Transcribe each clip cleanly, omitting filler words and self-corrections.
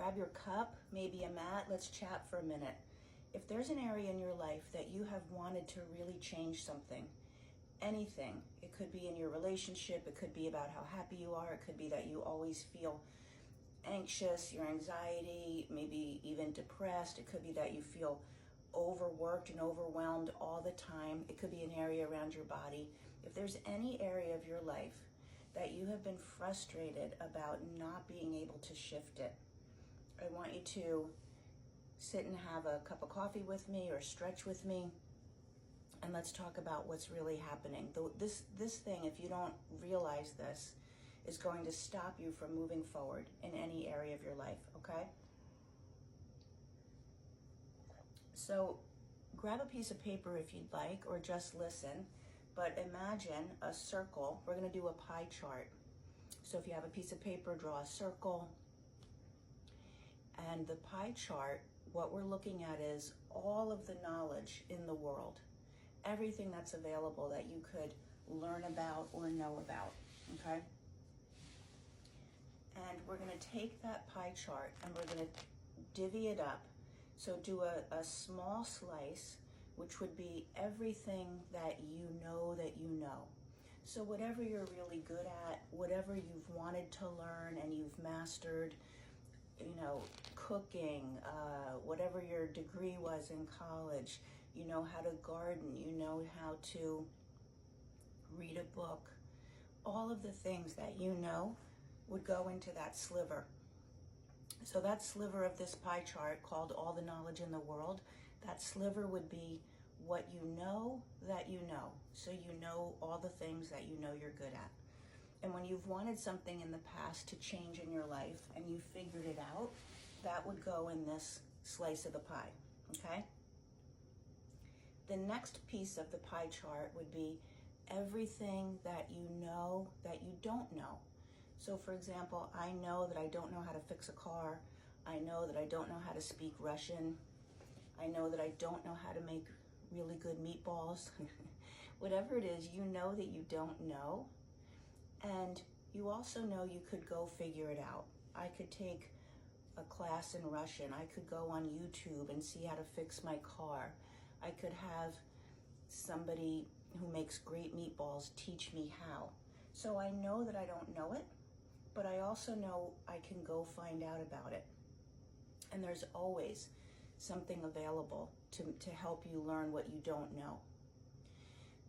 grab your cup, maybe a mat, let's chat for a minute. If there's an area in your life that you have wanted to really change something, anything, it could be in your relationship, it could be about how happy you are, it could be that you always feel anxious, your anxiety, maybe even depressed, it could be that you feel overworked and overwhelmed all the time, it could be an area around your body. If there's any area of your life that you have been frustrated about not being able to shift it, I want you to sit and have a cup of coffee with me or stretch with me, and let's talk about what's really happening. This thing, if you don't realize this, is going to stop you from moving forward in any area of your life, okay? So grab a piece of paper if you'd like, or just listen, but imagine a circle. We're gonna do a pie chart. So if you have a piece of paper, draw a circle. And the pie chart, what we're looking at is all of the knowledge in the world, everything that's available that you could learn about or know about, okay? And we're gonna take that pie chart and we're gonna divvy it up. So do a small slice, which would be everything that you know that you know. So whatever you're really good at, whatever you've wanted to learn and you've mastered, you know, cooking, whatever your degree was in college, you know how to garden, you know how to read a book, all of the things that you know would go into that sliver. So that sliver of this pie chart, called all the knowledge in the world, that sliver would be what you know that you know. So you know all the things that you know you're good at. And when you've wanted something in the past to change in your life and you figured it out, that would go in this slice of the pie, okay? The next piece of the pie chart would be everything that you know that you don't know. So for example, I know that I don't know how to fix a car. I know that I don't know how to speak Russian. I know that I don't know how to make really good meatballs. Whatever it is, you know that you don't know. And you also know you could go figure it out. I could take a class in Russian. I could go on YouTube and see how to fix my car. I could have somebody who makes great meatballs teach me how. So I know that I don't know it, but I also know I can go find out about it. And there's always something available to help you learn what you don't know.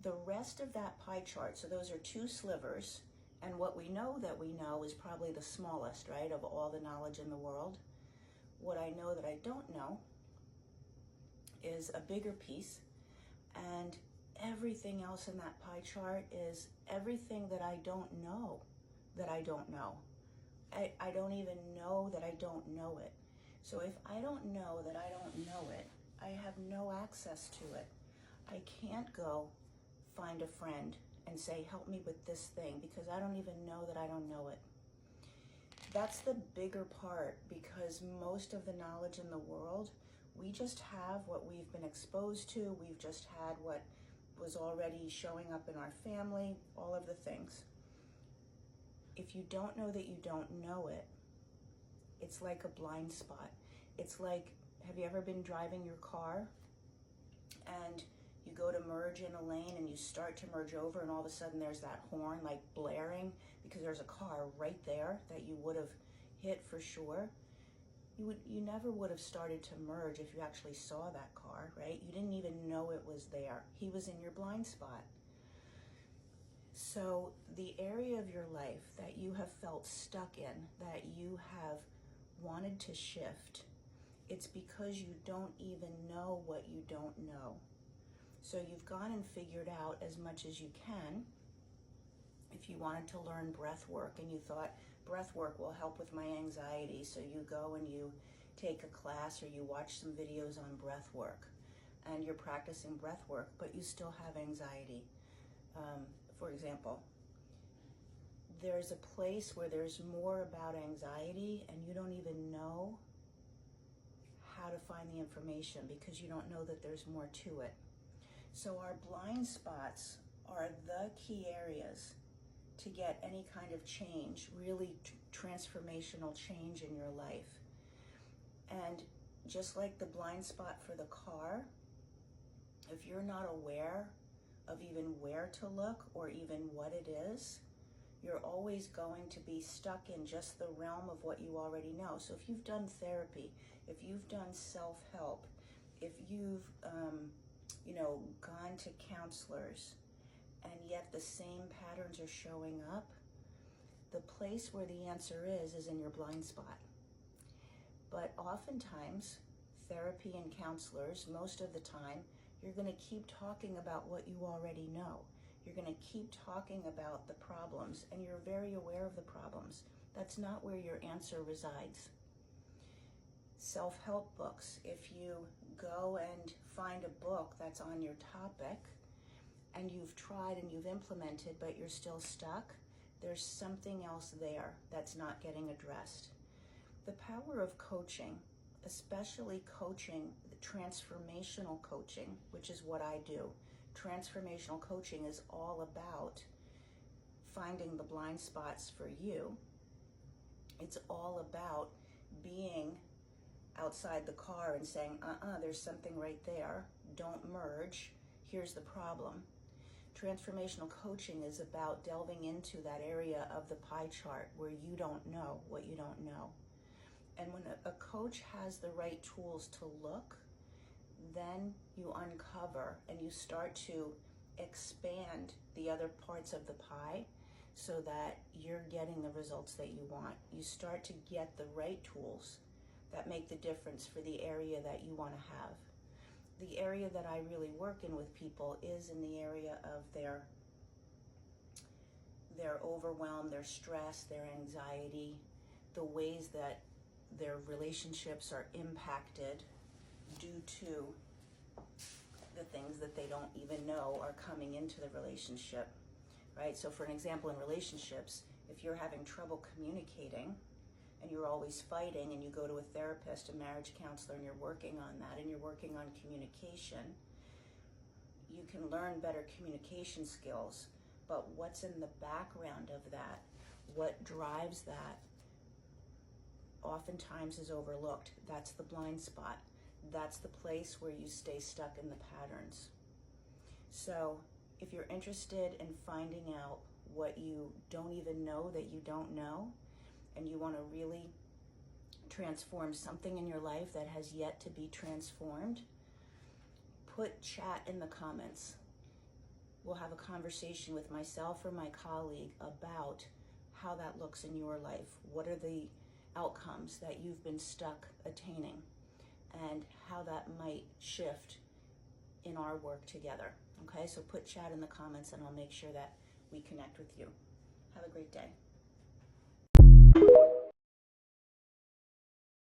The rest of that pie chart, so those are two slivers, and what we know that we know is probably the smallest, right, of all the knowledge in the world. What I know that I don't know is a bigger piece, and everything else in that pie chart is everything that I don't know that I don't know. I don't even know that I don't know it. So if I don't know that I don't know it, I have no access to it. I can't go find a friend and say, help me with this thing, because I don't even know that I don't know it. That's the bigger part, because most of the knowledge in the world, we just have what we've been exposed to. We've just had what was already showing up in our family, all of the things. If you don't know that you don't know it, it's like a blind spot. It's like, have you ever been driving your car and you go to merge in a lane and you start to merge over, and all of a sudden there's that horn like blaring because there's a car right there that you would have hit for sure. You never would have started to merge if you actually saw that car, right? You didn't even know it was there. He was in your blind spot. So the area of your life that you have felt stuck in, that you have wanted to shift, it's because you don't even know what you don't know. So you've gone and figured out as much as you can. If you wanted to learn breath work and you thought breath work will help with my anxiety, so you go and you take a class or you watch some videos on breath work and you're practicing breath work, but you still have anxiety. For example, there's a place where there's more about anxiety and you don't even know how to find the information because you don't know that there's more to it. So our blind spots are the key areas to get any kind of change, really transformational change in your life. And just like the blind spot for the car, if you're not aware of even where to look or even what it is, you're always going to be stuck in just the realm of what you already know. So if you've done therapy, if you've done self-help, if you've gone to counselors, and yet the same patterns are showing up, the place where the answer is in your blind spot. But oftentimes, therapy and counselors, most of the time, you're going to keep talking about what you already know. You're going to keep talking about the problems, and you're very aware of the problems. That's not where your answer resides. Self-help books, if you go and find a book that's on your topic, and you've tried and you've implemented, but you're still stuck, there's something else there that's not getting addressed. The power of coaching, especially coaching, the transformational coaching, which is what I do. Transformational coaching is all about finding the blind spots for you. It's all about being outside the car and saying, there's something right there. Don't merge. Here's the problem. Transformational coaching is about delving into that area of the pie chart where you don't know what you don't know. And when a coach has the right tools to look, then you uncover and you start to expand the other parts of the pie so that you're getting the results that you want. You start to get the right tools that make the difference for the area that you want to have. The area that I really work in with people is in the area of their overwhelm, their stress, their anxiety, the ways that their relationships are impacted due to the things that they don't even know are coming into the relationship, right? So for an example, in relationships, if you're having trouble communicating and you're always fighting and you go to a therapist, a marriage counselor, and you're working on that and you're working on communication, you can learn better communication skills. But what's in the background of that, what drives that, oftentimes is overlooked. That's the blind spot. That's the place where you stay stuck in the patterns. So if you're interested in finding out what you don't even know that you don't know, and you want to really transform something in your life that has yet to be transformed, put chat in the comments. We'll have a conversation with myself or my colleague about how that looks in your life. What are the outcomes that you've been stuck attaining, and how that might shift in our work together. Okay, so put chat in the comments and I'll make sure that we connect with you. Have a great day.